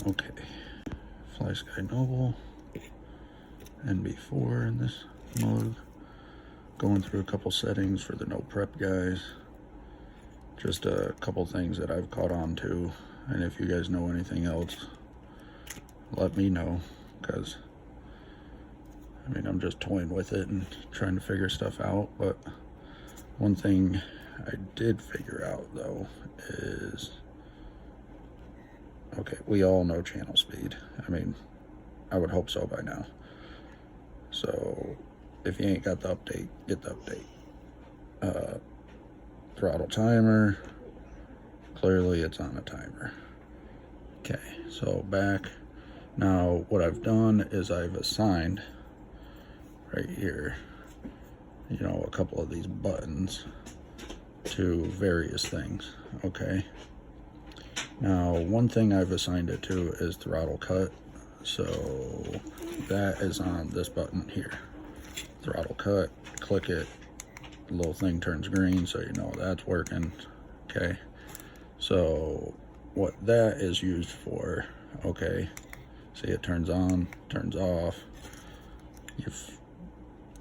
Okay, flysky Noble, nb4 in this mode. Going through a couple settings for the no prep guys. Just a couple things that I've caught on to, and if you guys know anything else, let me know, because I mean, I'm just toying with it and trying to figure stuff out. But one thing I did figure out though is, okay, we all know channel speed. I mean, I would hope so by now. So if you ain't got the update, get the update. Throttle timer, clearly it's on a timer. Okay, so back. Now what I've done is I've assigned right here, you know, a couple of these buttons to various things. Okay, now one thing I've assigned it to is throttle cut, so that is on this button here. Throttle cut, click it, the little thing turns green, so you know that's working. Okay, so what that is used for, okay, see, it turns on, turns off. You've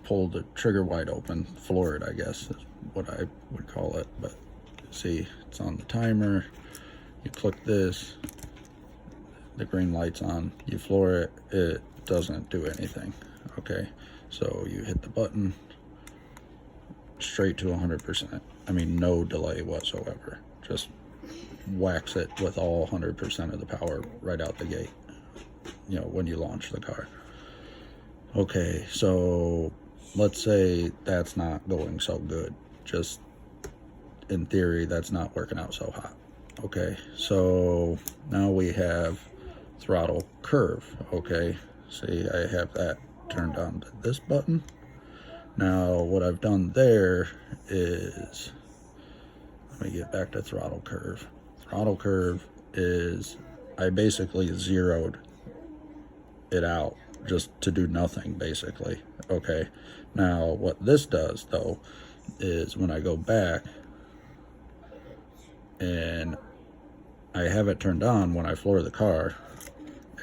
pulled the trigger wide open, floor it, I guess is what I would call it. But see, it's on the timer. You click this, the green light's on. You floor it, it doesn't do anything. Okay, so you hit the button, straight to 100%. I mean, no delay whatsoever. Just whacks it with all 100% of the power right out the gate, you know, when you launch the car. Okay, so let's say that's not going so good. Just in theory, that's not working out so hot. Okay, so now we have throttle curve. Okay, see, I have that turned on to this button. Now what I've done there is, let me get back to throttle curve. Throttle curve is, I basically zeroed it out just to do nothing, basically. Okay, now what this does though is when I go back and I have it turned on, when I floor the car,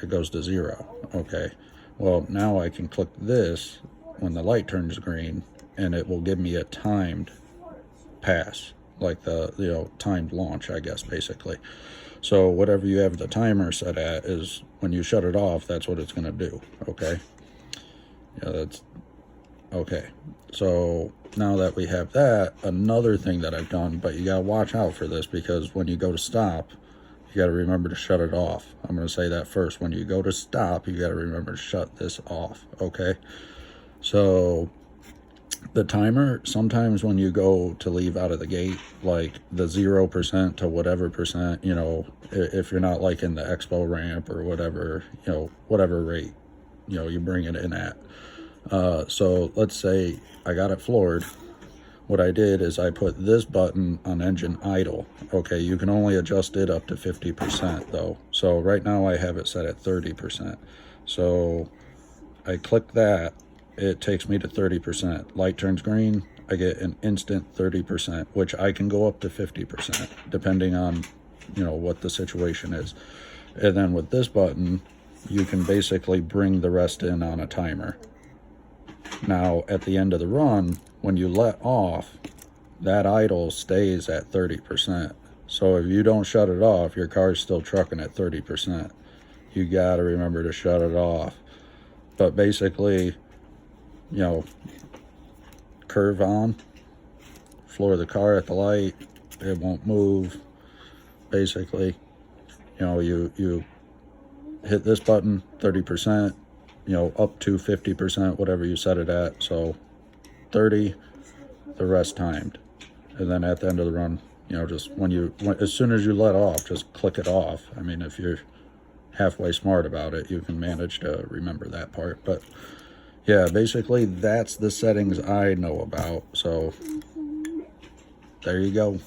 it goes to 0. Okay, well, now I can click this when the light turns green, and it will give me a timed pass, like the, you know, timed launch, I guess, basically. So whatever you have the timer set at is, when you shut it off, that's what it's going to do. Okay, yeah, that's okay. So now that we have that, another thing that I've done, but you gotta watch out for this, because when you go to stop, you gotta remember to shut it off. I'm gonna say that first. When you go to stop, you gotta remember to shut this off. Okay, so the timer, sometimes when you go to leave out of the gate, like the 0% to whatever percent, you know, if you're not like in the expo ramp or whatever, you know, whatever rate, you know, you bring it in at. So let's say I got it floored. What I did is I put this button on engine idle. Okay, you can only adjust it up to 50% though. So right now I have it set at 30%. So I click that, it takes me to 30%. Light turns green, I get an instant 30%, which I can go up to 50% depending on, you know, what the situation is. And then with this button, you can basically bring the rest in on a timer. Now at the end of the run, when you let off, that idle stays at 30%. So if you don't shut it off, your car's still trucking at 30%. You gotta remember to shut it off. But basically, you know, curve on, floor the car at the light, it won't move. Basically, you know, you hit this button, 30%, you know, up to 50%, whatever you set it at. So 30, the rest timed. And then at the end of the run, you know, just as soon as you let off, just click it off. I mean, if you're halfway smart about it, you can manage to remember that part. But yeah, basically that's the settings I know about. So there you go.